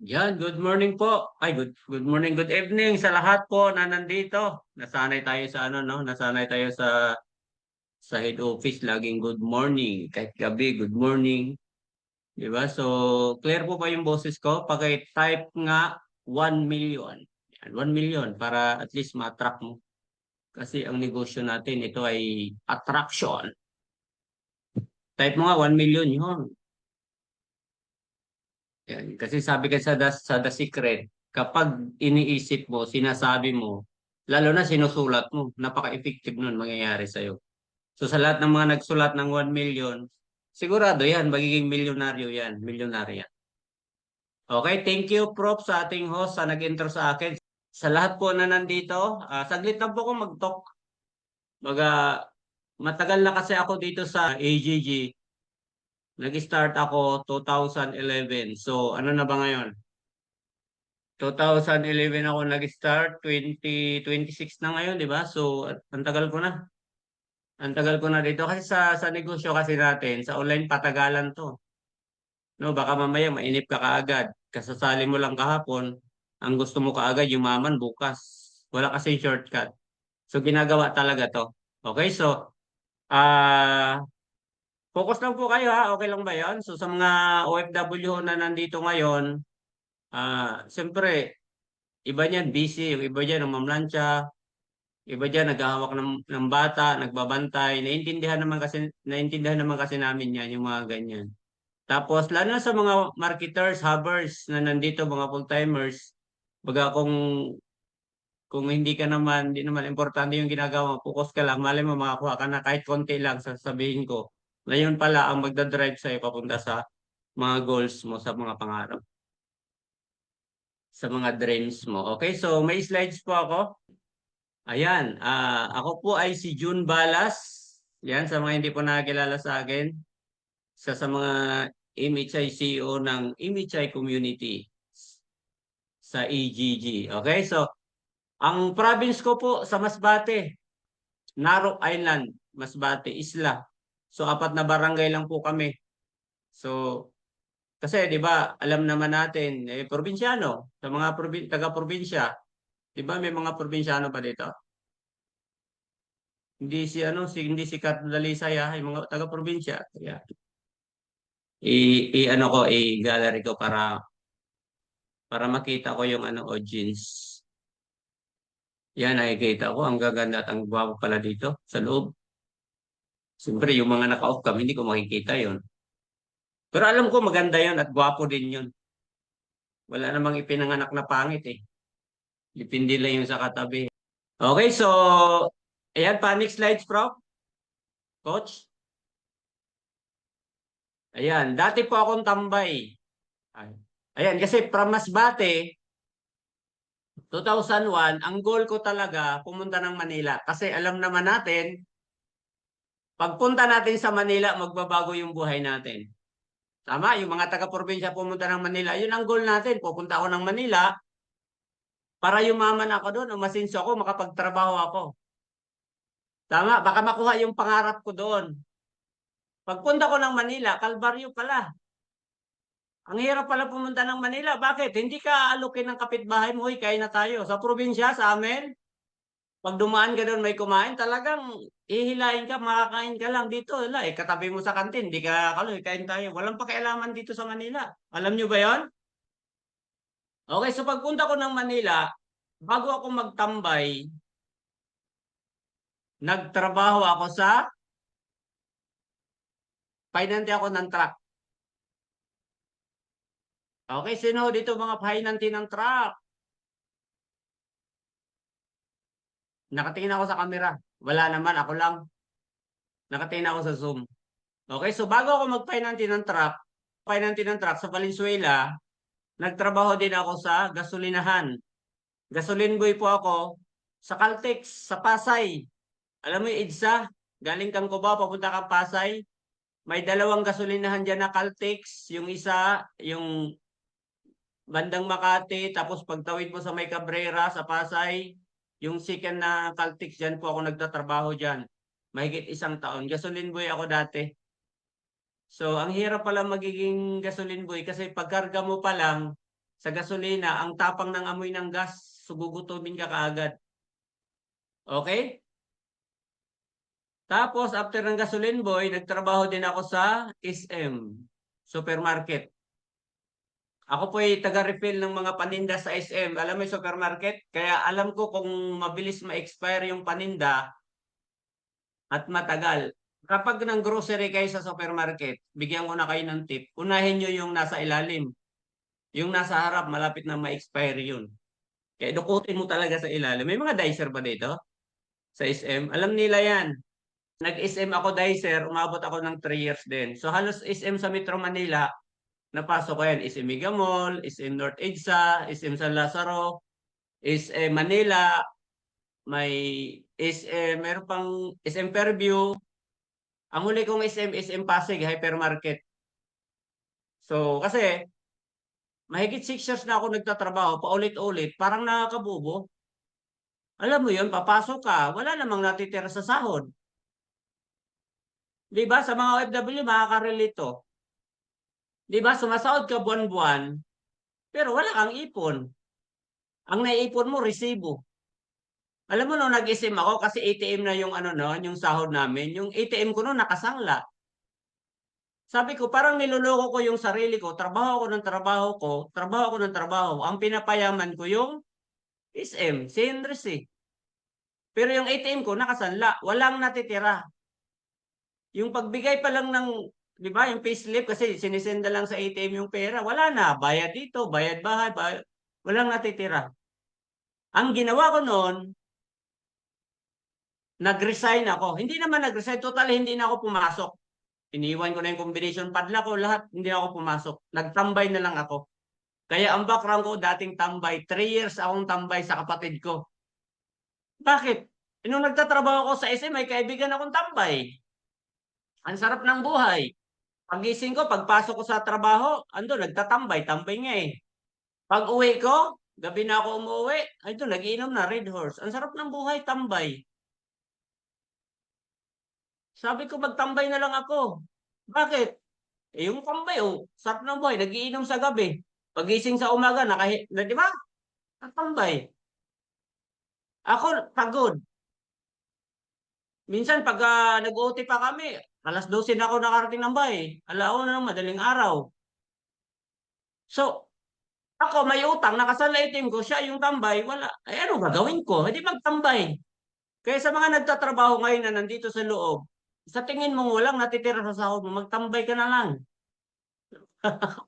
Yan, good morning po. Ay, good morning, good evening sa lahat po na nandito. Nasanay tayo sa ano, no? Nasanay tayo sa head office, laging good morning. Kahit gabi, good morning. Di ba? So, clear po ba yung boses ko? Paki-type nga 1 million. Yan, 1 million para at least ma-attract mo. Kasi ang negosyo natin, ito ay attraction. Type mo nga 1 million, yun. Yan. Kasi sabi ka sa The Secret, kapag iniisip mo, sinasabi mo, lalo na sinusulat mo, napaka-effective nun mangyayari sa'yo. So sa lahat ng mga nagsulat ng 1 million, sigurado yan, magiging milyonaryo yan, milyonarya. Okay, thank you Prof sa ating host sa nag-intro sa akin. Sa lahat po na nandito, saglit lang po ako mag-talk. Maga, matagal na kasi ako dito sa AGG. Nag-start ako 2011. So ano na ba ngayon? 2011 ako nag-start, 2026 na ngayon, di ba? So, ang tagal ko na. Ang tagal ko na dito. Kasi sa negosyo kasi natin, sa online patagalan to. No, baka mamaya mainip ka kaagad. Kasasali mo lang kahapon, ang gusto mo kaagad yumaman bukas. Wala kasi shortcut. So, ginagawa talaga to. Okay, so, focus lang po kayo ha. Okay lang ba yon? So, sa mga OFW na nandito ngayon, siyempre, iba niyan busy, yung iba diyan namamlansya, iba diyan naghahawak ng bata, nagbabantay. Naiintindihan naman kasi namin 'yan, yung mga ganyan. Tapos lalo na sa mga marketers, hubbers na nandito, mga full-timers, baga kung hindi naman importante yung ginagawa mo, focus ka lang, malay mo makakuha ka na kahit konti lang, sasabihin ko. Na yun pala ang magdadrive sa'yo papunta sa mga goals mo, sa mga pangarap, sa mga dreams mo. Okay, so may slides po ako. Ayan, ako po ay si June Balas. Yan, sa mga hindi po nakakilala sa akin. Sa mga MHI CEO ng MHI Community sa EGG. Okay, so ang province ko po sa Masbate, Narok Island, Masbate, Isla. So apat na barangay lang po kami. So kasi 'di ba, alam naman natin probinsyano, sa mga taga-probinsya, 'di ba may mga probinsyano pa dito? Hindi si Dalisay yung mga taga-probinsya. Yeah. I-ano ko, i-gallery ko para makita ko yung audience. Yan, nakikita ko. Ang gaganda at ang gwapo pala dito sa loob. Siyempre, yung mga naka-off cam, hindi ko makikita yon. Pero alam ko maganda yon at gwapo din yon. Wala namang ipinanganak na pangit eh. Dipindi lang yung sa katabi. Okay, so, ayan pa, next slides, Prof. Coach. Ayan, dati po akong tambay. Ay. Ayan, kasi from Masbate, 2001, ang goal ko talaga pumunta ng Manila. Kasi alam naman natin, pagpunta natin sa Manila, magbabago yung buhay natin. Tama, yung mga taga-probinsya pumunta ng Manila, yun ang goal natin. Pupunta ako ng Manila para yumaman ako doon, umasinso ako, makapagtrabaho ako. Tama, baka makuha yung pangarap ko doon. Pagpunta ko ng Manila, Kalbaryo pala. Ang hirap pala pumunta ng Manila. Bakit? Hindi ka alukin ng kapitbahay mo, "Uy, kain na tayo." Sa probinsya, sa amin, pag dumaan ka doon may kumain, talagang ihilahin ka, makakain ka lang dito. Wala, katabi mo sa kantin, di ka kaloy, kain tayo. Walang pakialaman dito sa Manila. Alam nyo ba yon? Okay, so pagpunta ko ng Manila, bago ako magtambay, nagtrabaho ako pahinante ako ng truck. Okay, sino dito mga pahinante ng truck? Nakatingin ako sa camera. Wala naman, ako lang. Nakatingin ako sa Zoom. Okay, so bago ako pahinante ng truck sa Valenzuela, nagtrabaho din ako sa gasolinahan. Gasoline boy po ako sa Caltex, sa Pasay. Alam mo yung EDSA? Galing kang Cubao, papunta kang Pasay. May dalawang gasolinahan dyan na Caltex. Yung isa, yung bandang Makati, tapos pagtawid mo sa May Cabrera, sa Pasay, yung second na Caltex dyan po ako nagtatrabaho dyan. Mahigit 1 taon. Gasoline boy ako dati. So, ang hirap pala magiging gasoline boy kasi pagkarga mo pa lang, sa gasolina, ang tapang ng amoy ng gas, sugugutumin ka kaagad. Okay? Tapos, after ng gasoline boy, nagtrabaho din ako sa SM, supermarket. Ako po ay taga-refill ng mga paninda sa SM. Alam mo yung supermarket? Kaya alam ko kung mabilis ma-expire yung paninda at matagal. Kapag ng grocery kayo sa supermarket, bigyan ko na kayo ng tip. Unahin nyo yung nasa ilalim. Yung nasa harap, malapit na ma-expire yun. Kaya dukutin mo talaga sa ilalim. May mga dicer ba dito? Sa SM? Alam nila yan. Nag-SM ako dicer, umabot ako ng 3 years din. So halos SM sa Metro Manila, napasok ko yan. SM Mega Mall, SM North EDSA, SM San Lazaro, SM Manila, may SM, meron pang SM Fairview. Ang huli kong SM Pasig, hypermarket. So, kasi, mahigit 6 years na ako nagtatrabaho, paulit-ulit, parang nakakabubo. Alam mo yun, papasok ka, wala namang natitira sa sahod. Di ba? Sa mga OFW, makaka-relate to. Di ba? Sumasahod ka buwan-buwan, pero wala kang ipon. Ang naiipon mo, resibo. Alam mo, nung nag-SM ako, kasi ATM na yung ano no, yung sahod namin, yung ATM ko noon nakasangla. Sabi ko, parang niloloko ko yung sarili ko, trabaho ako ng trabaho ko, trabaho ako ng trabaho. Ang pinapayaman ko yung SM, Sinres eh. Pero yung ATM ko nakasanla, walang natitira. Yung pagbigay pa lang ng, di ba, yung payslip kasi sinisenda lang sa ATM yung pera, wala na. Bayad dito, bayad bahay, walang natitira. Ang ginawa ko noon, nag-resign ako. Hindi naman nag-resign, totally hindi na ako pumasok. Iniwan ko na yung combination padla ko, lahat, hindi ako pumasok. Nagtambay na lang ako. Kaya ang background ko, dating tambay. 3 years akong tambay sa kapatid ko. Bakit? Nung nagtatrabaho ko sa SM, may kaibigan akong tambay. Ang sarap ng buhay. Pagising ko, pagpasok ko sa trabaho, ando, nagtatambay. Tambay nga eh. Pag uwi ko, gabi na ako umuwi, ito, nagiinom na, Red Horse. Ang sarap ng buhay, tambay. Sabi ko, magtambay na lang ako. Bakit? Eh, yung tambay, oh, sarap ng buhay, nagiinom sa gabi. Pagising sa umaga, di ba? Natambay. Ako, pagod. Minsan, pag nag-OT pa kami, alas 12 na ako nakarating ng bahay. Alauna na ng madaling araw. So, ako may utang, nakasalitin ko, siya yung tambay, wala. Ay, ano gagawin ko? Hindi magtambay. Kaya sa mga nagtatrabaho ngayon na nandito sa loob, sa tingin mo walang natitira sa sahod mo, magtambay ka na lang.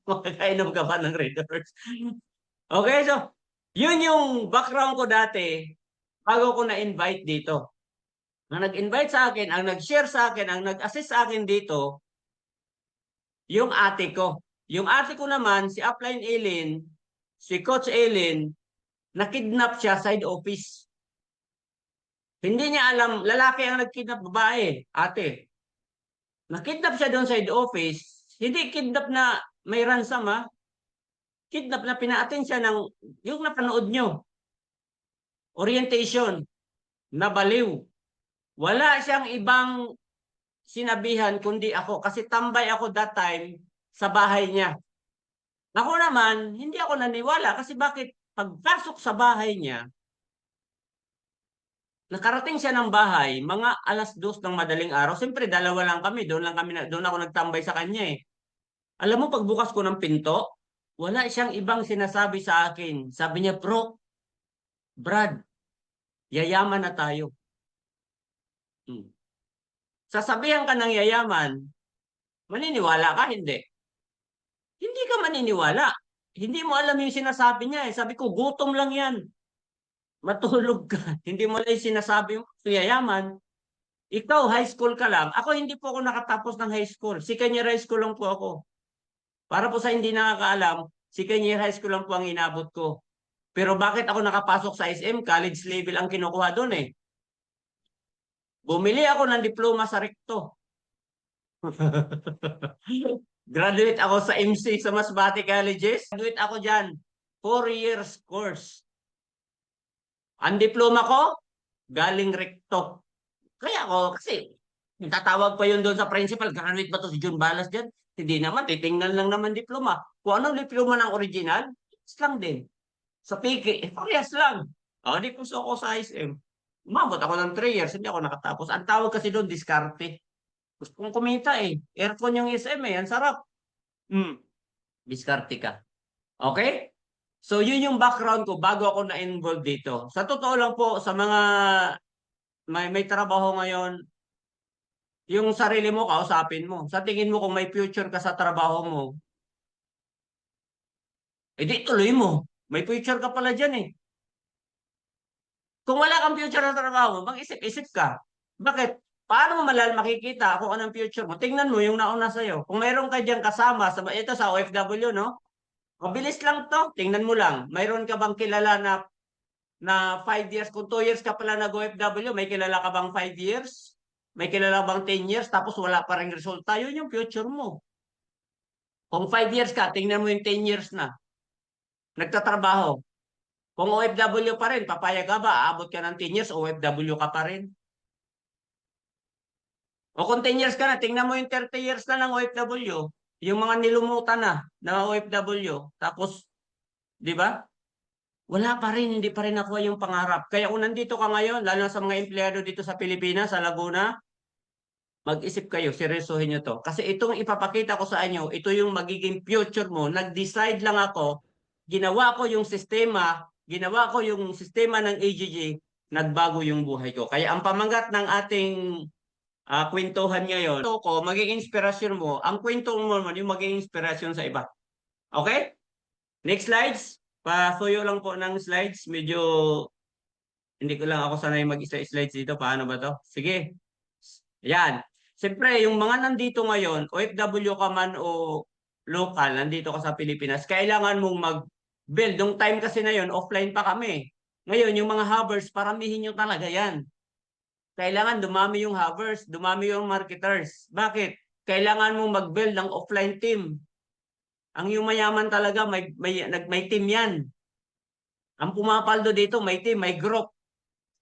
Makakainom ka pa ng Red Horse. Okay, so, yun yung background ko dati bago ko na-invite dito. Ang nag-invite sa akin, ang nag-share sa akin, ang nag-assist sa akin dito, yung ate ko. Yung ate ko naman, si Upline Eileen, si Coach Eileen, nakidnap siya side office. Hindi niya alam, lalaki ang nagkidnap babae, ate. Nakidnap siya doon side office. Hindi kidnap na may ransom ha. Kidnap na pinaatin siya ng, yung napanood nyo, orientation, nabaliw. Wala siyang ibang sinabihan kundi ako kasi tambay ako that time sa bahay niya. Ako naman, hindi ako naniwala kasi bakit pagpasok sa bahay niya, nakarating siya ng bahay, mga alas 2 ng madaling araw. Siyempre, dalawa lang kami. Doon ako nagtambay sa kanya eh. Alam mo, pagbukas ko ng pinto, wala siyang ibang sinasabi sa akin. Sabi niya, bro, Brad, yayaman na tayo. Hmm. Sasabihan ka ng yayaman, maniniwala ka? Hindi. Hindi ka maniniwala. Hindi mo alam yung sinasabi niya eh. Sabi ko, gutom lang yan. Matulog ka. Hindi mo lang yung sinasabi mo, yayaman. Ikaw, high school ka lang. Ako, hindi po ako nakatapos ng high school. Second year high school lang po ako. Para po sa hindi nakakaalam, second year high school lang po ang inabot ko. Pero bakit ako nakapasok sa SM? College level ang kinukuha doon eh. Bumili ako ng diploma sa Recto. Graduate ako sa MC sa Masbate Colleges. Graduate ako dyan. 4 years course. Ang diploma ko, galing Recto. Kaya ako, kasi tatawag pa yun doon sa principal, graduate ba to si June Balas dyan? Hindi naman, titingnan lang naman diploma. Kung anong diploma ng original, lang din. Sa PK, parehas lang. Di puso ako sa ISM. Umabot ako ng 3 years, hindi ako nakatapos. Ang tawag kasi doon, diskarte. Gusto kong kumita eh. Aircon yung SM eh, ang sarap. Hmm, diskarte ka. Okay? So, yun yung background ko bago ako na-involve dito. Sa totoo lang po, sa mga may trabaho ngayon, yung sarili mo, kausapin mo. Sa tingin mo, kung may future ka sa trabaho mo, edi tuloy mo. May future ka pala dyan eh. Kung wala kang future sa trabaho mo, mag-isip-isip ka. Bakit? Paano mo makikita kung anong future mo? Tingnan mo yung nauna sa'yo. Kung mayroon ka dyan kasama, ito sa OFW, no? Mabilis lang to. Tingnan mo lang. Mayroon ka bang kilala na 5 years? Kung 2 years ka pala nag-OFW, may kilala ka bang 5 years? May kilala bang 10 years? Tapos wala pa rin resulta. Yun yung future mo. Kung 5 years ka, tingnan mo yung 10 years na. Nagtatrabaho. Kung OFW pa rin, papayag ka ba? Aabot ka ng 10 years, OFW ka pa rin. O kung 10 years ka na, tingnan mo yung 30 years na ng OFW. Yung mga nilumutan na OFW. Tapos, di ba? Wala pa rin, hindi pa rin nakuha yung pangarap. Kaya kung nandito ka ngayon, lalo na sa mga empleyado dito sa Pilipinas, sa Laguna, mag-isip kayo, seryosohin nyo to. Kasi itong ipapakita ko sa inyo, ito yung magiging future mo. Nag-decide lang ako, ginawa ko yung sistema ng AGG, nagbago yung buhay ko. Kaya ang pamanggat ng ating kwentuhan ngayon, ito ko, maging inspirasyon mo, ang kwento mo naman yung maging inspirasyon sa iba. Okay? Next slides. Pasuyo lang po ng slides. Medyo hindi ko lang ako sanay mag-isa slides dito. Paano ba to? Sige. Yan. Siyempre, yung mga nandito ngayon, OFW ka man o local, nandito ka sa Pilipinas, kailangan mong mag-build. Yung time kasi na yun, offline pa kami. Ngayon, yung mga hubbers, paramihin nyo talaga yan. Kailangan dumami yung hubbers, dumami yung marketers. Bakit? Kailangan mong mag-build ng offline team. Ang yung mayaman talaga, may team yan. Ang pumapaldo dito, may team, may group.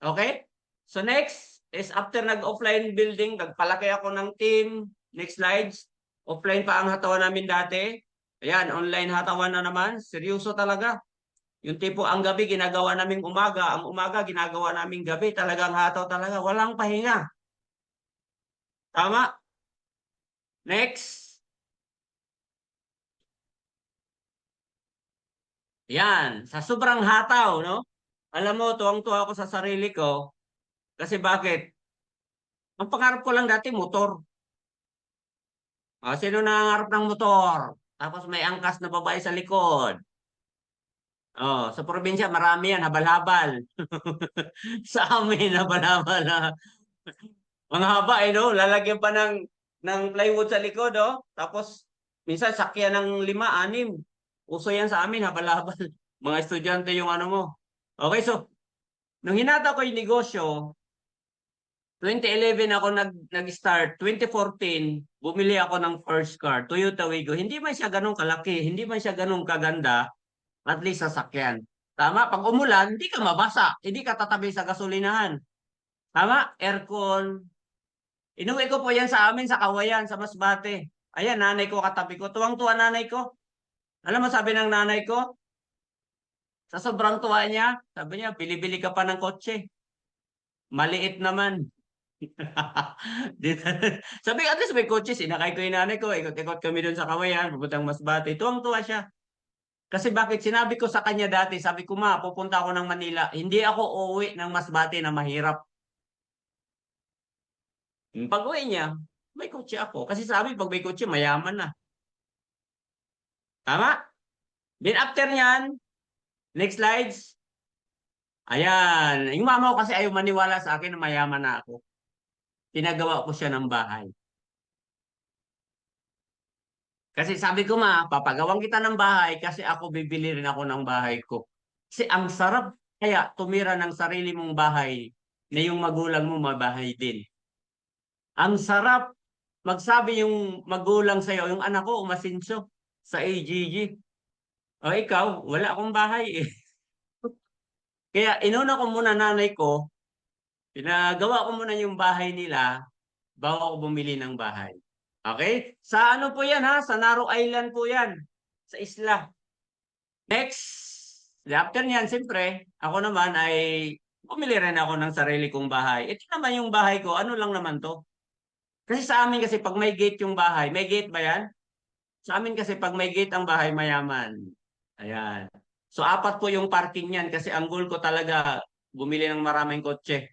Okay? So next is after nag-offline building, nagpalaki ako ng team. Next slides. Offline pa ang hatawan namin dati. Ayan, online hatawan na naman. Seryoso talaga. Yung tipo, ang gabi ginagawa naming umaga, ang umaga ginagawa naming gabi. Talagang hataw talaga. Walang pahinga. Tama? Next. Yan. Sa sobrang hataw, no? Alam mo, tuwang-tuwa ako sa sarili ko. Kasi bakit? Ang pangarap ko lang dati, motor. Sino nangangarap ng motor? Tapos may angkas na babae sa likod. Sa probinsya, marami yan, habal-habal. Sa amin, habal-habal na. Mga haba, no? Lalagyan pa ng plywood sa likod, oh. Tapos, minsan, sakyan ng 5, 6. Uso yan sa amin, habal-habal. Mga estudyante yung ano mo. Okay, so, nung hinata ko yung negosyo, 2011 ako nag-start. 2014, bumili ako ng first car, Toyota Wigo. Hindi man siya ganun kalaki, hindi man siya ganun kaganda, at least sasakyan. Tama? Pag umulan, hindi ka mabasa. Hindi ka tatabi sa gasolinahan. Tama? Aircon. Inuwi ko po yan sa amin, sa Kawayan, sa Masbate. Ayan, nanay ko katabi ko. Tuwang-tuwa nanay ko. Alam mo, sabi ng nanay ko, sa sobrang tuwa niya, sabi niya, bili-bili ka pa ng kotse. Maliit naman. Sabi ko, at least may kotse. Sinakay ko yung nanay ko. Ikot-ikot kami doon sa Kawayan. Pupuntang Masbate. Tuwang-tuwa siya. Kasi bakit sinabi ko sa kanya dati, sabi ko ma, pupunta ako ng Manila. Hindi ako uuwi ng Masbate na mahirap. Pag-uwi niya, may kotse ako. Kasi sabi, pag may kotse, mayaman na. Tama? Then after niyan, next slides. Ayan. Yung mama ko kasi ayaw maniwala sa akin na mayaman na ako. Pinagawa ko siya ng bahay. Kasi sabi ko ma, papagawang kita ng bahay kasi ako bibili rin ako ng bahay ko. Kasi ang sarap kaya tumira ng sarili mong bahay na yung magulang mo mabahay din. Ang sarap magsabi yung magulang sa'yo, yung anak ko umasinso sa AGG. O ikaw, wala akong bahay eh. Kaya inuna ko muna nanay ko, pinagawa ko muna yung bahay nila bago ako bumili ng bahay. Okay? Sa ano po yan ha? Sa Naro Island po yan. Sa isla. Next, after niyan, siyempre, ako naman ay bumili rin ako ng sarili kong bahay. Ito naman yung bahay ko, ano lang naman to. Kasi sa amin kasi pag may gate yung bahay, may gate ba yan? Sa amin kasi pag may gate ang bahay, mayaman. Ayan. So, apat po yung parking niyan kasi ang goal ko talaga, bumili ng maraming kotse.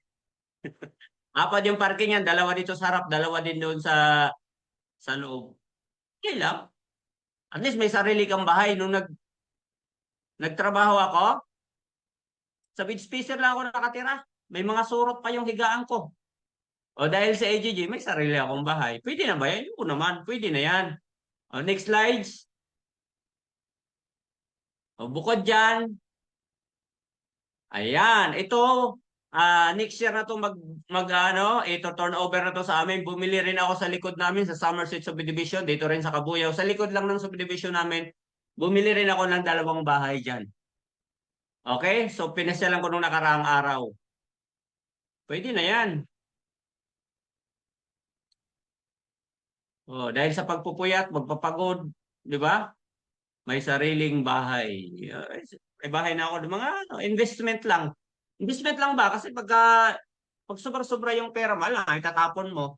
Apat yung parking niyan, dalawa dito sa harap, dalawa din doon sa loob. Okay lang. At least may sarili kang bahay. Nung nagtrabaho ako, sa beach spacer lang ako nakatira. May mga surot pa yung higaan ko. O dahil sa AGG, may sarili akong bahay. Pwede na ba yan? Oo naman, pwede na yan. O, next slides. O, bukod dyan, ayan, ito, next year na to ito turnover na to sa amin. Bumili rin ako sa likod namin sa Somerset Subdivision, dito rin sa Kabuyaw. Sa likod lang ng subdivision namin, bumili rin ako ng dalawang bahay dyan. Okay? So, pinasyalan ko nung nakaraang araw. Pwede na yan. Oh, dahil sa pagpupuyat, magpapagod, di ba? May sariling bahay. May bahay na ako ng mga investment lang. Investment lang ba? Kasi pag sobra-sobra yung pera mo, lang, itatapon mo.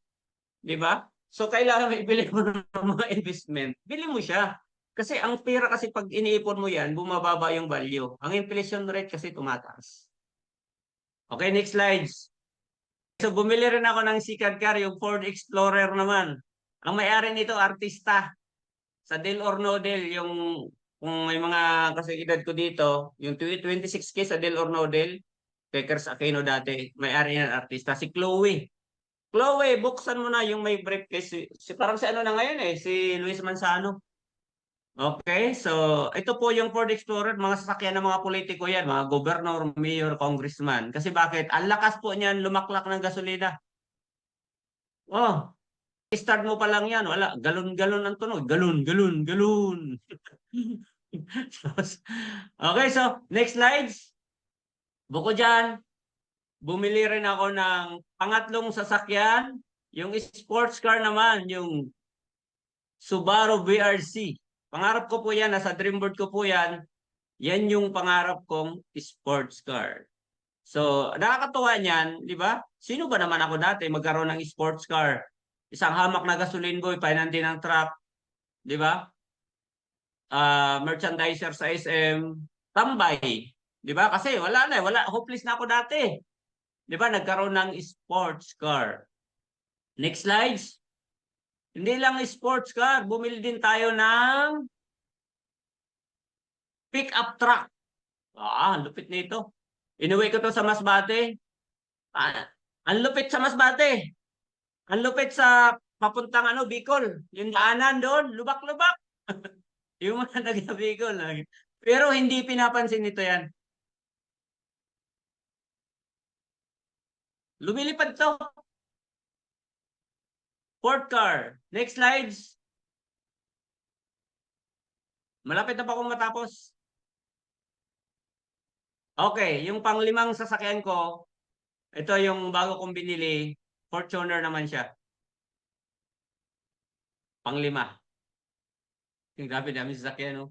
Di ba? So, kailangan may ibili mo ng mga investment. Bili mo siya. Kasi ang pera kasi pag iniipon mo yan, bumababa yung value. Ang inflation rate kasi tumataas. Okay, next slides. So, bumili rin ako ng sikat car, yung Ford Explorer naman. Ang may-ari nito, artista. Sa Del or No Del, yung kung may mga kasigidad ko dito, yung 26K sa Del or No Del, Quakers Aquino dati, may-ari ng artista, si Chloe. Chloe, buksan mo na yung may briefcase. Parang si ano na ngayon si Luis Manzano. Okay, so ito po yung Ford Explorer, mga sasakyan ng mga politiko yan, mga gobernador, mayor, congressman. Kasi bakit? Ang lakas po niyan lumaklak ng gasolina. Oh, start mo pa lang yan, wala, galon-galon ang tunog. Galon, galon, galon. Okay, so next slides. Bukod dyan, bumili rin ako ng pangatlong sasakyan. Yung sports car naman, yung Subaru BRZ. Pangarap ko po yan, nasa dream board ko po yan. Yan yung pangarap kong sports car. So, nakakatuwa niyan, di ba? Sino ba naman ako dati magkaroon ng sports car? Isang hamak na gasoline boy, painanti ng truck, di ba? Merchandiser sa SM, tambay. Di ba? Kasi wala na, hopeless na ako dati. Di ba? Nagkaroon ng sports car. Next slides. Hindi lang sports car, bumili din tayo ng pick-up truck. Lupit nito. Inuwi ko to sa Masbate. Ang lupit sa Masbate. Ang lupit sa papuntang Bicol. Yung daanan doon, lubak-lubak. Yung mga taga Bicol. Pero hindi pinapansin nito yan. Lumilipad to. Port car. Next slides. Malapit na pa akong matapos. Okay, yung panglimang sasakyan ko, ito yung bago kong binili. Fortuner naman siya. Panglima. Yung grabe dami sasakyan, no?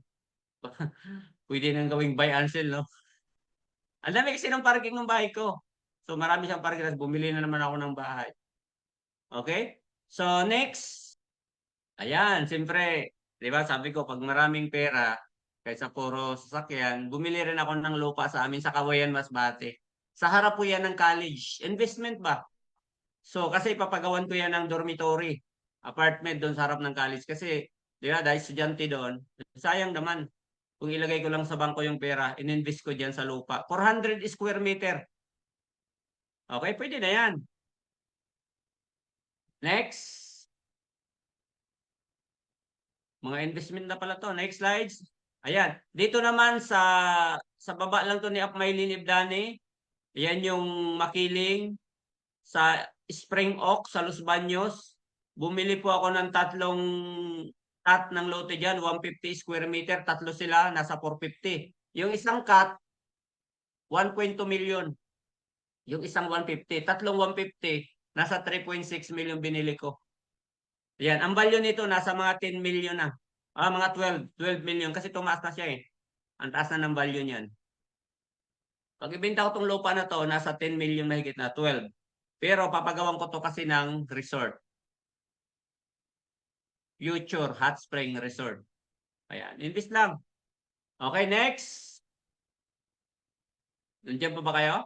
Pwede nang gawing buy and sell, no? Ang dami kasi ng parking ng bahay ko. So marami siyang parking. Tapos bumili na naman ako ng bahay. Okay? So next. Ayan, siyempre. Di ba sabi ko, pag maraming pera, kaysa puro sasakyan, bumili rin ako ng lupa sa amin sa Kawayan, Masbate. Sa harap po yan ng college. Investment ba? So, kasi papagawan ko yan ng dormitory. Apartment doon sa harap ng college. Kasi, di ba, dahil estudyante doon, sayang naman. Kung ilagay ko lang sa bangko yung pera, ininvest ko dyan sa lupa. 400 square meter. Okay, pwede na yan. Next. Mga investment na pala to. Next slides. Ayan. Dito naman sa baba lang to ni Apmaylin Ibdani. Ayan yung makiling sa Spring Oak sa Los Baños. Bumili po ako ng tatlong cut ng lote dyan. 150 square meter. Tatlo sila. Nasa 450. Yung isang cut, 1.2 million. Yung isang 150. Tatlong 150. Nasa 3.6 million binili ko. Yan, ang value nito nasa mga 10 million na. Mga 12 million kasi tumaas na siya eh. Ang taas na ng value niyan. Pag ibenta ko tong lupa na to, nasa 10 million mahigit na, 12. Pero papagawan ko to kasi ng resort. Future Hot Spring Resort. Ayan, invest lang. Okay, next. Nandiyan pa ba kayo?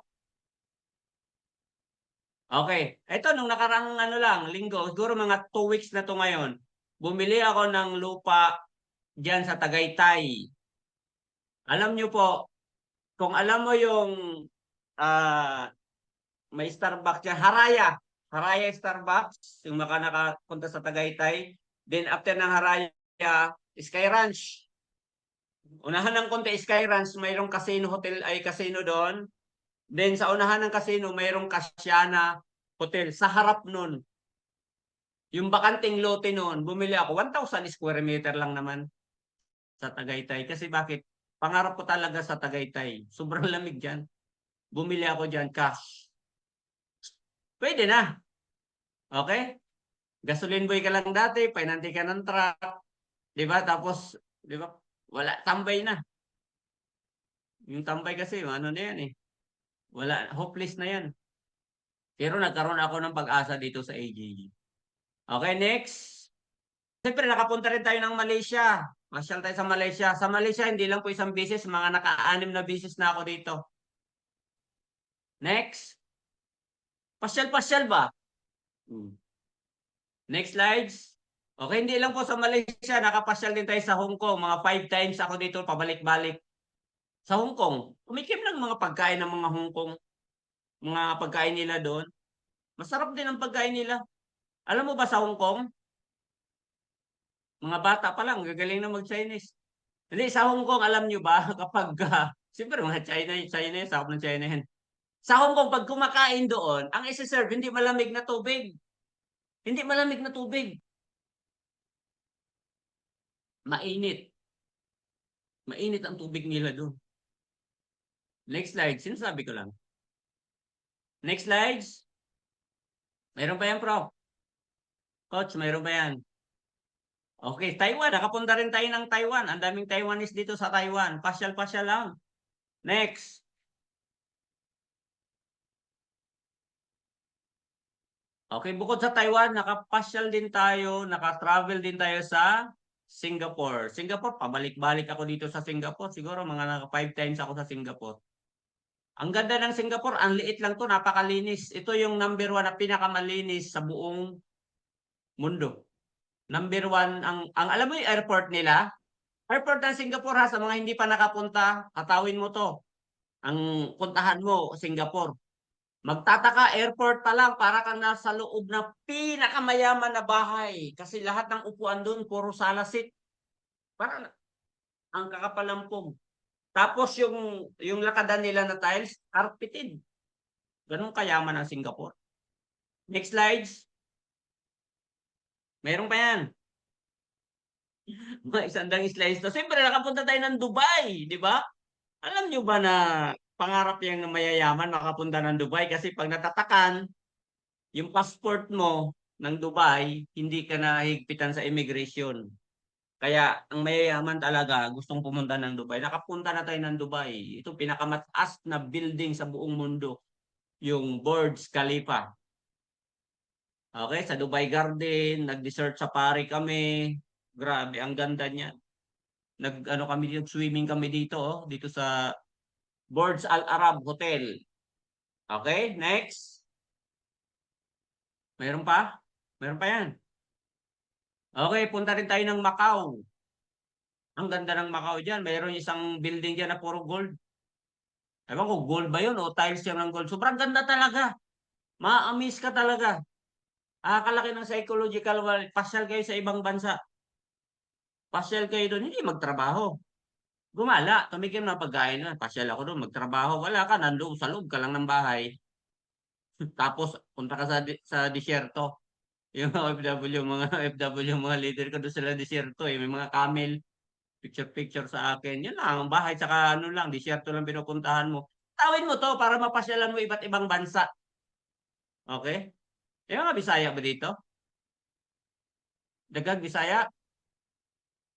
Okay. Ito, nung nakarang ano lang, linggo, siguro mga 2 weeks na to ngayon. Bumili ako ng lupa diyan sa Tagaytay. Alam nyo po, kung alam mo yung ah, may Starbucks dyan, Haraya. Haraya Starbucks, yung maka nakapunta sa Tagaytay. Then after ng Haraya, Sky Ranch. Unahan ng konti Sky Ranch, mayroong casino hotel ay casino doon. Then sa unahan ng casino, mayroong Cassiana Hotel. Sa harap nun, yung bakanting lote noon, bumili ako. 1,000 square meter lang naman sa Tagaytay. Kasi bakit? Pangarap ko talaga sa Tagaytay. Sobrang lamig dyan. Bumili ako dyan cash. Pwede na. Okay? Gasoline boy ka lang dati, painanti ka ng truck. Di ba? Tapos, di ba? Wala, tambay na. Yung tambay kasi, ano na yan eh. Wala, hopeless na yan. Pero nagkaroon ako ng pag-asa dito sa AJG. Okay, next. Siyempre, nakapunta rin tayo ng Malaysia. Masyal tayo sa Malaysia. Sa Malaysia, hindi lang po isang beses, mga naka-anim na beses na ako dito. Next. Pasyal-pasyal ba? Hmm. Next slides. Okay, hindi lang po sa Malaysia, nakapasyal din tayo sa Hong Kong. Mga 5 times ako dito, pabalik-balik. Sa Hong Kong, tumikim lang mga pagkain ng mga Hong Kong. Mga pagkain nila doon. Masarap din ang pagkain nila. Alam mo ba sa Hong Kong, mga bata pa lang, gagaling na mag-Chinese. Hindi, sa Hong Kong, alam nyo ba, kapag, siyempre mga China yun, sakop ng China yan. Sa Hong Kong, pag kumakain doon, ang isi-serve, hindi malamig na tubig. Hindi malamig na tubig. Mainit. Mainit ang tubig nila doon. Next slide. Sinasabi ko lang. Next slides. Mayroon pa yan, Prof. Coach, mayroon pa yan. Okay, Taiwan. Nakapunta rin tayo ng Taiwan. Ang daming Taiwanese dito sa Taiwan. Pasyal-pasyal lang. Next. Okay, bukod sa Taiwan, nakapasyal din tayo, naka-travel din tayo sa Singapore. Singapore, pabalik-balik ako dito sa Singapore. Siguro mga naka 5 times ako sa Singapore. Ang ganda ng Singapore, ang liit lang to, napakalinis. Ito yung number 1 na pinakamalinis sa buong mundo. Number 1, ang alam mo yung airport nila? Airport ng Singapore ha, sa mga hindi pa nakapunta, katawin mo to. Ang puntahan mo, Singapore. Magtataka, airport pa lang, para kang nasa loob na pinakamayaman na bahay. Kasi lahat ng upuan doon, puro sala seat. Parang ang kakapalampog. Tapos yung lakadan nila na tiles, carpeted. Ganun kayaman ang Singapore. Next slides. Meron pa yan. Mga isandang slides to. Siyempre, nakapunta tayo ng Dubai, di ba? Alam nyo ba na pangarap yung mayayaman makapunta ng Dubai? Kasi pag natatakan, yung passport mo ng Dubai, hindi ka na higpitan sa immigration. Kaya ang mayayaman talaga gustong pumunta ng Dubai. Nakapunta na tayo ng Dubai. Ito pinakamataas na building sa buong mundo, yung Burj Khalifa. Okay, sa Dubai Garden, nag-desert safari kami. Grabe, ang ganda niya. Nag-ano kami dito, swimming kami dito, dito sa Burj Al Arab Hotel. Okay, next. Mayroon pa? Mayroon pa yan. Okay, punta rin tayo ng Macau. Ang ganda ng Macau dyan. Mayroon isang building dyan na puro gold. Ewan ko, gold ba yun o tiles yan ng gold? Sobrang ganda talaga. Ma-amaze ka talaga. Kalaki ng psychological wealth. Pasyal kayo sa ibang bansa. Pasyal kayo doon, hindi magtrabaho. Gumala, tumikim ng pagkain na. Pasyal ako doon, magtrabaho. Wala ka, nandoon sa loob ka lang ng bahay. Tapos, punta ka sa disyerto. Yung mga OFW, mga OFW, mga leader ko doon sila disyerto eh. May mga camel, picture-picture sa akin. Yun lang, ang bahay, tsaka ano lang, disyerto lang pinupuntahan mo. Tawin mo to para mapasyalan mo iba't ibang bansa. Okay? Yung mga Bisaya ba dito? Dagag Bisaya?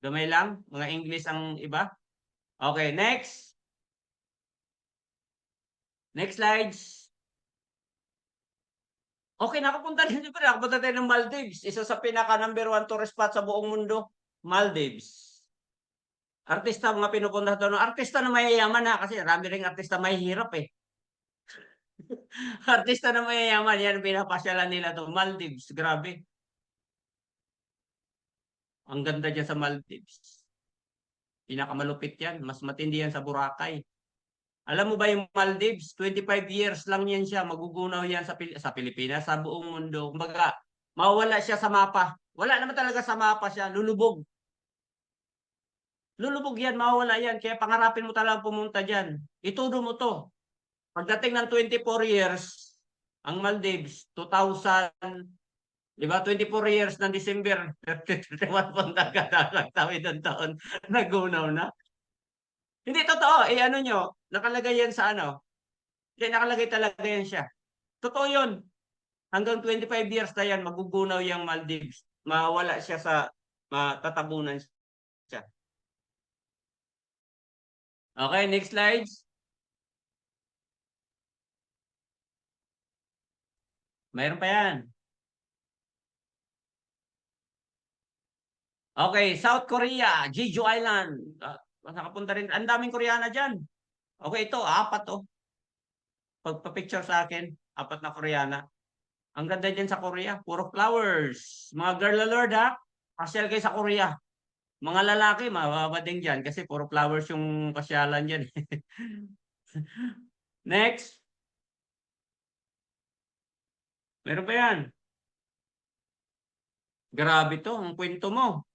Gamay lang? Mga English ang iba? Okay, next. Next slides. Okay, nakapunta din siyempre. Nakapunta tayo ng Maldives. Isa sa pinaka number 1 tourist spot sa buong mundo. Maldives. Artista mga pinupunta doon. Artista na mayayaman ha. Kasi marami ring artista mahihirap eh. Artista na mayayaman. Yan pinapasyalan nila to. Maldives. Grabe. Ang ganda dyan sa Maldives. Pinakamalupit yan. Mas matindi yan sa Boracay. Alam mo ba yung Maldives, 25 years lang yan siya. Magugunaw yan sa Pilipinas, sa buong mundo. Kumbaga, mawala siya sa mapa. Wala naman talaga sa mapa siya. Lulubog. Lulubog yan, mawala yan. Kaya pangarapin mo talaga pumunta dyan. Itudo mo to. Pagdating ng 24 years, ang Maldives, 2000, di ba? 24 years ng December, 31 punta ka tawid ng taon, nagunaw na. Hindi totoo, ano nyo, nakalagay yan sa ano, hindi nakalagay talaga yan siya. Totoo yun. Hanggang 25 years na yan, magugunaw yung Maldives. Mawala siya sa, matatabunan siya. Okay, next slides. Mayroon pa yan. Okay, South Korea, Jeju Island. Nakapunta rin. Ang daming Koreana dyan. Okay, ito, 4 to. Pagpa-picture sa akin, 4 na Koreana. Ang ganda dyan sa Korea, puro flowers. Mga girl alert ha, pasyal kayo sa Korea. Mga lalaki, mababading dyan kasi puro flowers yung pasyalan dyan. Next. Meron pa yan. Grabe to, ang kwento mo.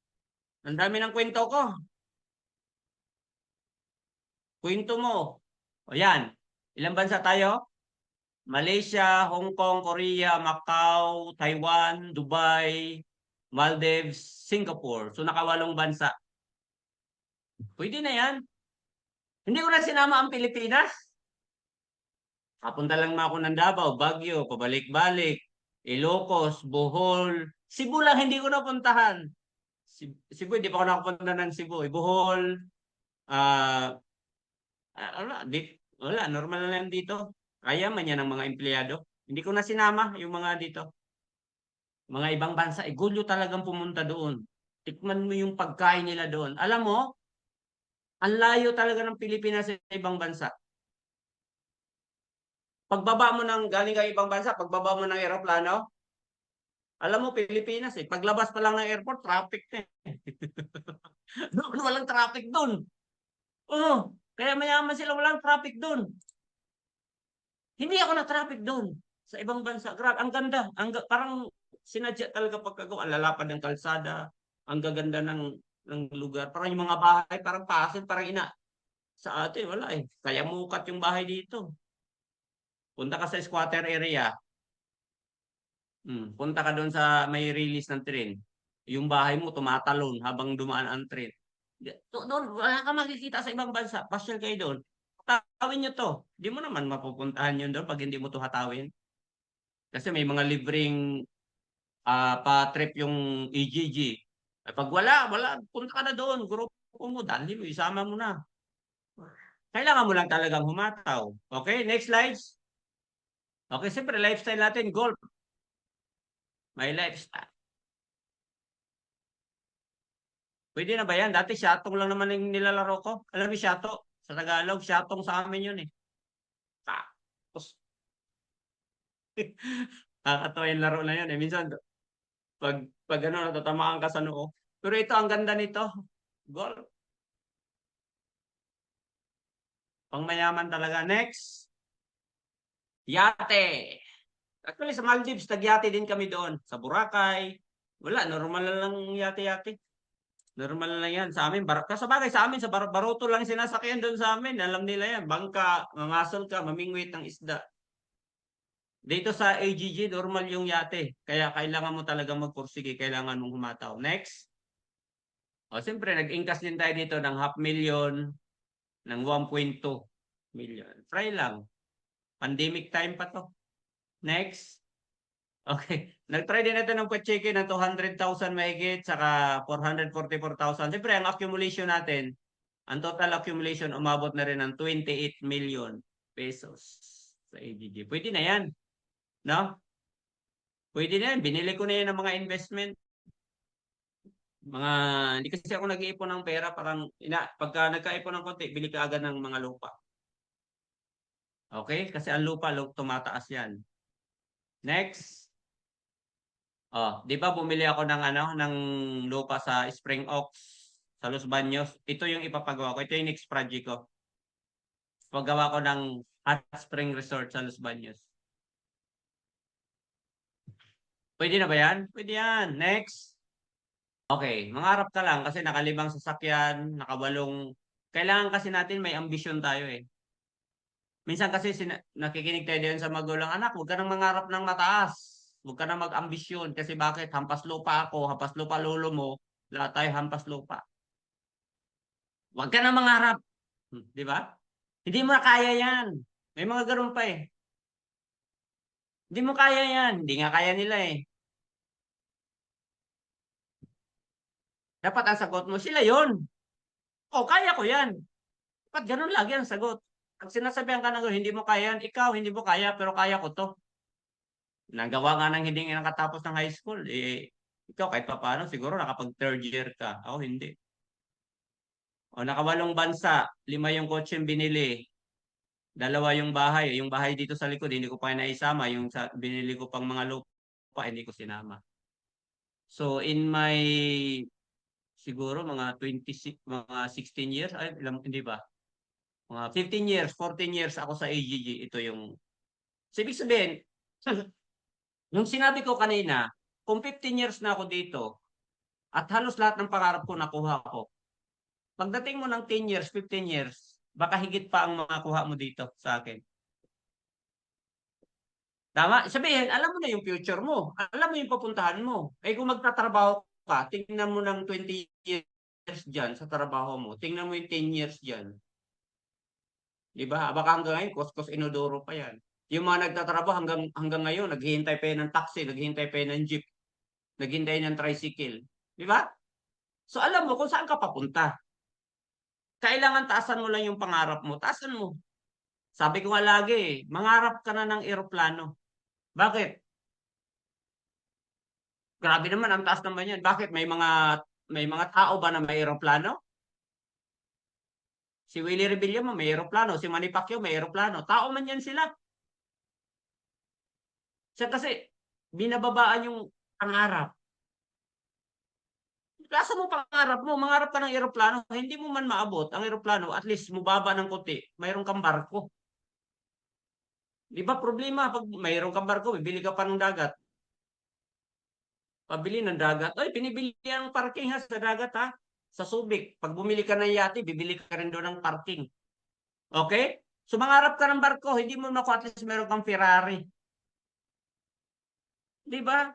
Ang dami ng kwento ko. Kwento mo. O yan. Ilang bansa tayo? Malaysia, Hong Kong, Korea, Macau, Taiwan, Dubai, Maldives, Singapore. So nakawalong bansa. Pwede na yan. Hindi ko na sinama ang Pilipinas. Papunta lang ako ng Davao, Baguio, pabalik-balik, Ilocos, Bohol. Cebu lang hindi ko napuntahan. Cebu, hindi pa ako nakapunta ng Cebu. Bohol, ah, wala, normal na lang dito. Kaya man yan ang mga empleyado. Hindi ko na sinama yung mga dito. Mga ibang bansa, gulyo talagang pumunta doon. Tikman mo yung pagkain nila doon. Alam mo, ang layo talaga ng Pilipinas sa ibang bansa. Pagbaba mo ng galing ka ibang bansa, pagbaba mo ng eroplano, alam mo Pilipinas eh. Paglabas pa lang ng airport, traffic na eh. Doon walang traffic doon. Oo, kaya mayaman sila walang traffic doon. Hindi ako na traffic doon sa ibang bansa. Grabe, ang ganda. Parang sinadya talaga pagkagawa. Ang lalapad ng kalsada, ang gaganda ng lugar. Parang yung mga bahay, parang pasil, parang sa atin, wala eh. Kaya mukat yung bahay dito. Punta ka sa squatter area. Punta ka doon sa may release ng train. Yung bahay mo tumatalon habang dumaan ang train. Doon, wala ka makikita sa ibang bansa. Pasyal kayo doon. Hatawin nyo to. Hindi mo naman mapupuntahan yun doon pag hindi mo to hatawin. Kasi may mga libreng pa-trip yung EGG. Pag wala, punta ka na doon. Grupo mo, dali mo, isama mo na. Kailangan mo lang talagang humataw. Okay, next slides. Okay, siyempre, lifestyle natin, golf. May lifestyle. Pwede na ba yan? Dati siyatong lang naman yung nilalaro ko. Alam mo siyato? Sa Tagalog, siyatong sa amin yun eh. Tapos, nakakatawa yung laro na yun eh. Minsan, pag ano, natatamaan ka sa noo. Pero ito, ang ganda nito. Golf. Pangmayaman talaga. Next. Yate. Actually, sa Maldives, nagyate din kami doon. Sa Boracay. Wala, normal na lang yate-yate. Normal na lang yan. Sa amin, kasabagay sa amin, sa baroto lang sinasakyan doon sa amin. Alam nila yan. Bangka, mamasol ka, mamingwit ng isda. Dito sa AGG, normal yung yate. Kaya kailangan mo talaga magpursige. Kailangan mong humataw. Next. O, siyempre, nag-ingkas din tayo dito ng 500,000, ng 1.2 million. Try lang. Pandemic time pa to. Next. Okay. Nag-try din ito ng pag-check ng 200,000 mahigit, saka 444,000. Siyempre, ang accumulation natin, Ang total accumulation umabot na rin ng 28 million pesos sa AGG. Pwede na yan. No? Pwede na yan. Binili ko na yan ng mga investment. Hindi kasi ako nag-iipon ng pera. Pagka nagkaipon ng konti, bili ka agad ng mga lupa. Okay? Kasi ang lupa, tumataas yan. Next. Oh, 'di ba bumili ako ng lupa sa Spring Oaks sa Los Baños. Ito yung ipapagawa ko. Ito yung next project ko. Paggawa ko ng Hot Spring Resort sa Los Baños. Pwede na ba yan? Pwede yan. Next. Okay, mangarap ka lang kasi nakalimang sasakyan, nakawalong. Kailangan kasi natin may ambisyon tayo eh. Minsan kasi nakikinig tayo din sa magulang, anak, huwag ka nang mangarap ng mataas. Huwag ka nang mag-ambisyon kasi bakit? Hampas lupa ako, hampas lupa lolo mo, lahat tayo hampas lupa. Huwag ka nang mangarap. Di ba? Hindi mo na kaya yan. May mga ganun pa eh. Hindi mo kaya yan. Hindi nga kaya nila eh. Dapat ang sagot mo, sila yon. O, kaya ko yan. Dapat ganun lagi ang sagot. Pag sinasabihan ka ng hindi mo kaya yan, ikaw hindi mo kaya, pero kaya ko to. Nagawa nga ng hindi nakatapos ng high school, ikaw kahit pa paano, siguro nakapag third year ka. Ako hindi. O nakawalong bansa, 5 yung kotse yung binili. 2 yung bahay. Yung bahay dito sa likod, hindi ko pa naisama. Yung binili ko pang mga lupa, hindi ko sinama. So in my siguro mga 26, mga 16 years, ay hindi ba? Mga 15 years, 14 years ako sa AGG, ito yung ibig sabihin, nung sinabi ko kanina, kung 15 years na ako dito, at halos lahat ng pangarap ko nakuha ko, pagdating mo ng 10 years, 15 years, baka higit pa ang makakuha mo dito sa akin. Tama? Sabihin, alam mo na yung future mo. Alam mo yung papuntahan mo. Eh kung magtatrabaho ka, tingnan mo ng 20 years dyan sa trabaho mo. Tingnan mo yung 10 years dyan. Di ba? Baka hanggang ngayon, kuskus inodoro pa yan. Yung mga nagtatrabaho hanggang ngayon, naghihintay pa yan ng taxi, naghihintay pa yan ng jeep, naghihintay ng tricycle. Di ba? So alam mo kung saan ka papunta. Kailangan taasan mo lang yung pangarap mo. Taasan mo. Sabi ko nga lagi, mangarap ka na ng eroplano. Bakit? Grabe naman, ang taas naman yan. Bakit? May mga tao ba na may eroplano? Si Willie Rebellion may eroplano. Si Manny Pacquiao may eroplano. Tao man yan sila. Siya kasi, binababaan yung pangarap. Klasa mo pangarap mo, mangarap ka ng eroplano, hindi mo man maabot ang eroplano, at least mubaba ng konti, mayroon kang barko. Di ba problema, pag mayroon kang barko, bibili ka pa ng dagat. Pabili ng dagat. Ay, binibili ang parking ha sa dagat ha. Sa Subic. Pag bumili ka ng yate, bibili ka rin doon ng parking. Okay? So mangarap ka ng barko, hindi mo naku at least meron kang Ferrari. Di ba?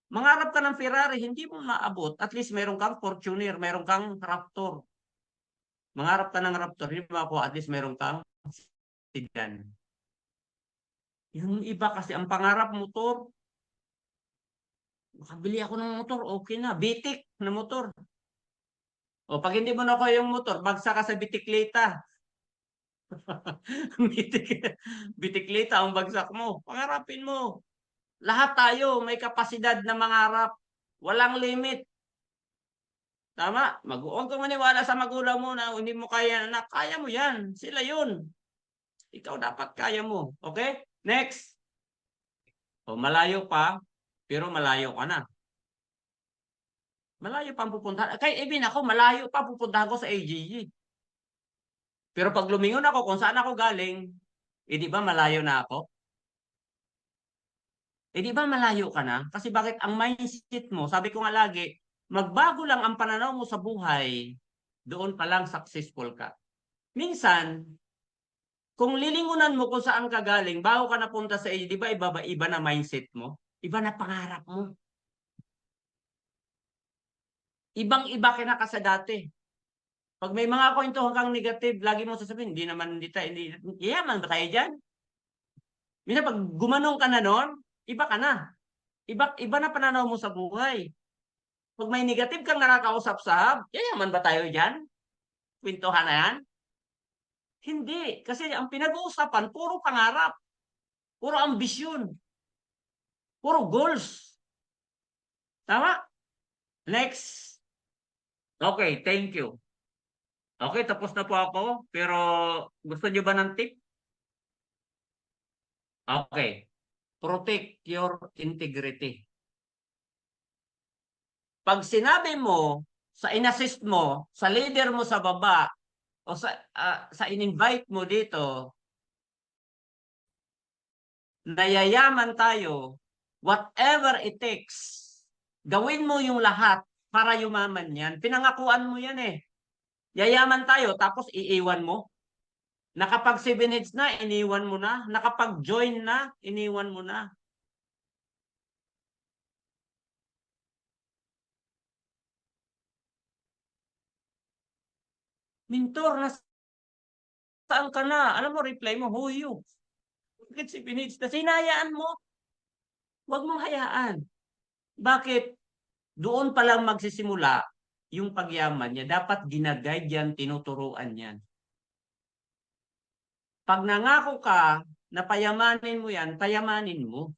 Mangarap ka ng Ferrari, hindi mo maabot. At least meron kang Fortuner, meron kang Raptor. Mangarap ka ng Raptor, hindi mo makuha, at least meron kang sedan. Yung iba kasi, ang pangarap motor, makabili ako ng motor, okay na. Bitik na motor. O pag hindi mo nakuha yung motor, bagsak ka sa bitikleta. Bitikleta ang bagsak mo. Pangarapin mo. Lahat tayo may kapasidad na mangarap. Walang limit. Tama? Huwag kang maniwala sa magulang mo na hindi mo kaya, anak. Kaya mo yan. Sila yun. Ikaw dapat kaya mo. Okay? Next. O, malayo pa, pero malayo ka na. Malayo pa ang pupuntahan. Kaya even ako, malayo pa pupuntahan ko sa AGG. Pero pag lumingon ako kung saan ako galing, di ba malayo na ako? Di ba malayo ka na? Kasi bakit ang mindset mo, sabi ko nga lagi, magbago lang ang pananaw mo sa buhay, doon pa lang successful ka. Minsan, kung lilingunan mo kung saan ka galing, bago ka napunta sa AGG, di ba iba na mindset mo? Iba na pangarap mo. Ibang-iba ka na ka sa dati. Pag may mga kwento hanggang negative, lagi mo sasabihin, hindi tayo, yaman ba tayo dyan? Minsan pag gumanong ka na noon, iba ka na. Iba na pananaw mo sa buhay. Pag may negative kang nakakausap sa hub, yaman ba tayo dyan? kwentuhan na yan? Hindi. Kasi ang pinag-uusapan, puro pangarap, puro ambisyon, puro goals. Tama? Next. Okay, thank you. Okay, tapos na po ako. Pero gusto niyo ba ng tip? Okay. Protect your integrity. Pag sinabi mo sa inassist mo, sa leader mo sa baba, o sa in-invite mo dito, nayayaman tayo, whatever it takes, gawin mo yung lahat para yumaman yan. Pinangakuan mo yan eh. Yayaman tayo, tapos iiwan mo. Nakapag 7 heads na, iniwan mo na. Nakapag-join na, iniwan mo na. Mentor, nasaan ka na? Alam mo, reply mo, who you? Bakit 7 heads na? Sinayaan mo. Huwag mong hayaan. Bakit? Doon pa lang magsisimula yung pagyaman niya. Dapat ginaguide yan, tinuturuan yan. Pag nangako ka na payamanin mo yan, payamanin mo.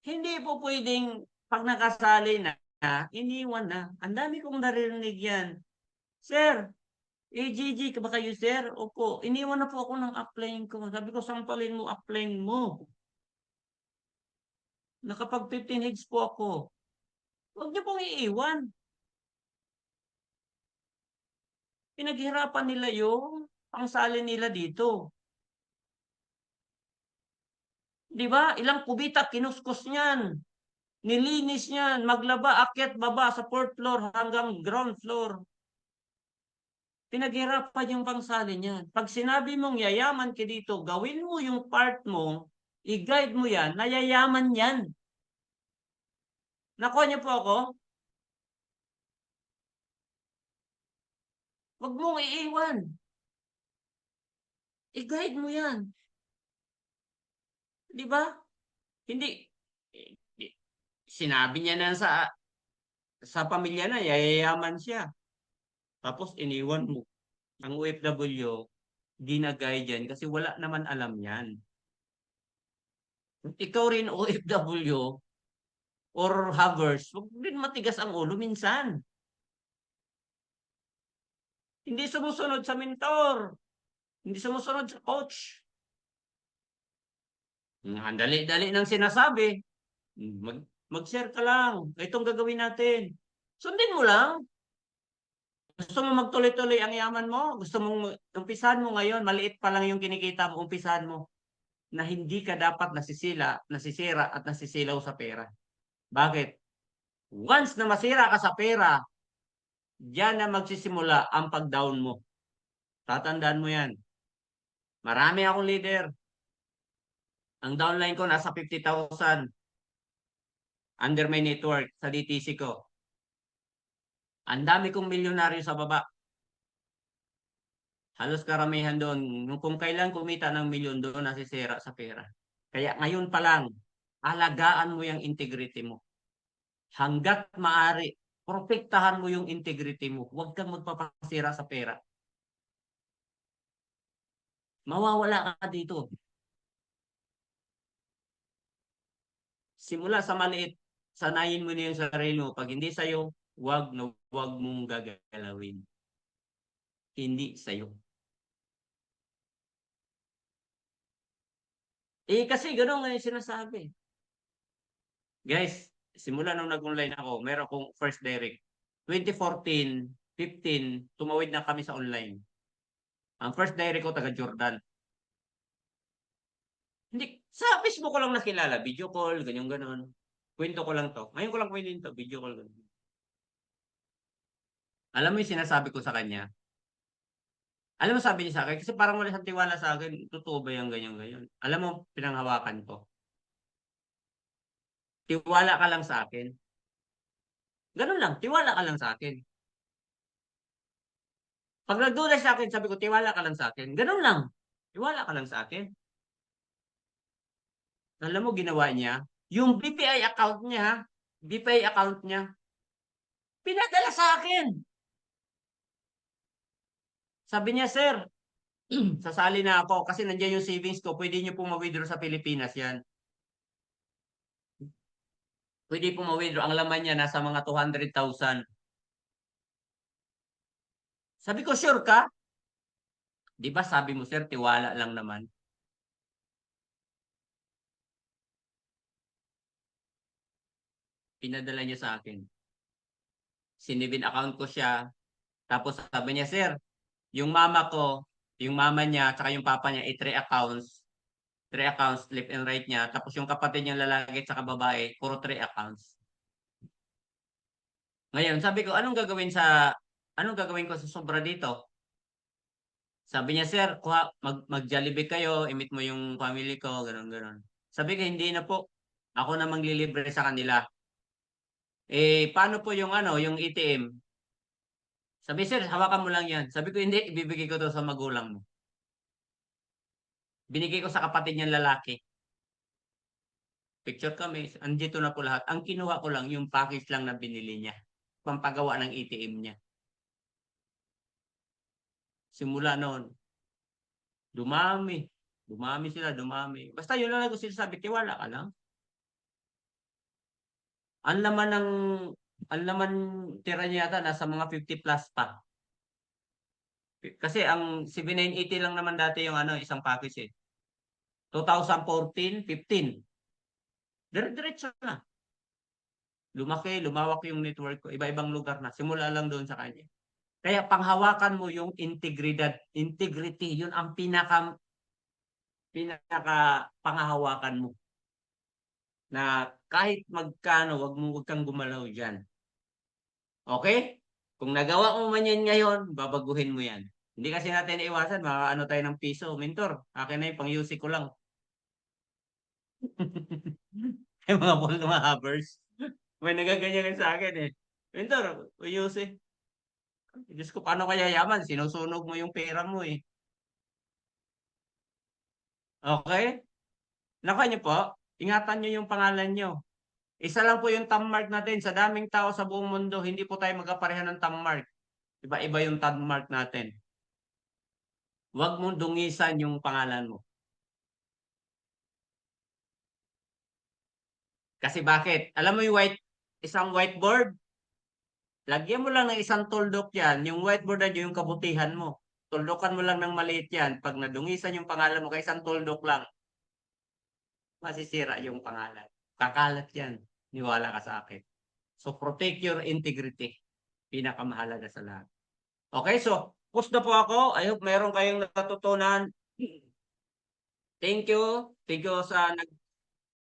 Hindi po pwedeng pag nakasali na, iniwan na. Ang dami kong naririnig yan. Sir, AGG ka ba kayo, sir? Opo, iniwan na po ako ng upline ko. Sabi ko, sampalin mo, upline mo. Nakapag 15 heads po ako. Huwag niyo pong iiwan. Pinaghirapan nila yung pangsali nila dito. Di ba? Ilang kubita kinuskus niyan. Nilinis niyan. Maglaba, akyat, baba sa 4th floor hanggang ground floor. Pinaghirapan yung pangsali niyan. Pag sinabi mong yayaman ka dito, gawin mo yung part mo, i-guide mo yan, nayayaman yan. Nakuha niyo po ako? Huwag mong iiwan. I-guide mo yan. Di ba? Hindi. Sinabi niya na sa pamilya na, yayaman siya. Tapos iniwan mo. Ang OFW, ginagay dyan kasi wala naman alam yan. Ikaw rin OFW or havers, huwag din matigas ang ulo minsan. Hindi sumusunod sa mentor. Hindi sumusunod sa coach. Ang dali-dali ng sinasabi. Mag, mag-share ka lang. Itong gagawin natin. Sundin mo lang. Gusto mo magtuloy-tuloy ang yaman mo? Gusto mong umpisahan mo ngayon, maliit pa lang yung kinikita mo, umpisahan mo na hindi ka dapat nasisira at nasisilaw sa pera. Bakit? Once na masira ka sa pera, diyan na magsisimula ang pag-down mo. Tatandaan mo yan. Marami akong leader. Ang downline ko nasa 50,000 under my network sa DTC ko. Ang dami kong milyonaryo sa baba. Halos karamihan doon. Kung kailan kumita ng milyon doon, nasisira sa pera. Kaya ngayon pa lang, alagaan mo yung integrity mo. Hanggat maaari, protektahan mo yung integrity mo. Huwag kang magpapasira sa pera. Mawawala ka dito. Simula sa maliit, sanayin mo na yung sarili mo. Pag hindi sa'yo, huwag mong gagalawin. Hindi sa'yo. Kasi gano'n nga yung sinasabi. Guys, simula nung nag-online ako, meron akong first direct. 2014, 15, tumawid na kami sa online. Ang first direct ko, taga Jordan. Hindi, sa Facebook ko lang nakilala. Video call, ganyan-ganon. Kwento ko lang to. Ngayon ko lang kwento to, video call. Ganun. Alam mo yung sinasabi ko sa kanya? Alam mo sabi niya sa akin? Kasi parang wala siyang tiwala sa akin. Totoo ba yung ganyan-ganyan? Alam mo, pinanghawakan ko. Tiwala ka lang sa akin. Ganun lang, tiwala ka lang sa akin. Pag nagdulas sa akin, sabi ko, tiwala ka lang sa akin. Ganun lang. Tiwala ka lang sa akin. Alam mo, ginawa niya, yung BPI account niya, BPI account niya, pinadala sa akin. Sabi niya, sir, sasali na ako kasi nandiyan yung savings ko. Pwede niyo pong ma-withdraw sa Pilipinas yan. Pwede pong ma-withdraw. Ang laman niya nasa mga 200,000. Sabi ko, sure ka? Di ba sabi mo, sir, tiwala lang naman. Pinadala niya sa akin. Sinibin account ko siya. Tapos sabi niya, sir, yung mama ko, yung mama niya, tsaka yung papa niya, three accounts. Three accounts, left and right niya. Tapos yung kapatid niyang lalaki at saka babae, puro three accounts. Ngayon, sabi ko, anong gagawin ko sa sobra dito? Sabi niya, sir, mag-Jollibee kayo, imit mo yung family ko, gano'n, gano'n. Sabi ko, hindi na po. Ako na manglilibre sa kanila. Paano po yung yung ATM? Sabi, sir, hawakan mo lang yan. Sabi ko, hindi, ibibigay ko to sa magulang mo. Binigay ko sa kapatid niyang lalaki. Picture kami, andito na po lahat. Ang kinuha ko lang, yung package lang na binili niya. Pampagawa ng ATM niya. Simula noon, dumami. Dumami sila, dumami. Basta yun lang ako sinasabi, tiwala ka lang. Ang laman ng, ang laman tira niya yata, nasa mga 50 plus pa. Kasi ang 7980 lang naman dati yung isang package eh. 2014, 15. Dire-diretso na. Lumaki, lumawak yung network ko. Iba-ibang lugar na. Simula lang doon sa kanya. Kaya panghawakan mo yung integridad, integrity, yun ang pinaka panghahawakan mo. Na kahit magkano, wag kang gumalaw diyan. Okay? Kung nagawa mo man yan ngayon, babaguhin mo yan. Hindi kasi natin iwasan, makaano tayo ng piso. Mentor, akin na yung pang-UC ko lang. Yung mga ball mga havers. May nagaganyan sa akin eh. Mentor, UC. Diyos ko, paano kaya yaman? Sinusunog mo yung pera mo eh. Okay? Naka niyo po, ingatan niyo yung pangalan niyo. Isa lang po yung thumb mark natin. Sa daming tao sa buong mundo, hindi po tayo magkaparehan ng thumb mark. Iba-iba yung thumb mark natin. Huwag mong dungisan yung pangalan mo. Kasi bakit? Alam mo yung isang whiteboard? Lagyan mo lang ng isang tuldok yan. Yung whiteboard na yung kabutihan mo. Tuldokan mo lang ng maliit yan. Pag nadungisan yung pangalan mo kay isang tuldok lang, masisira yung pangalan. Kakalat yan. Niwala ka sa akin. So, protect your integrity. Pinakamahalaga sa lahat. Okay, so, post na po ako. I hope meron kayong natutunan. Thank you. Thank you sa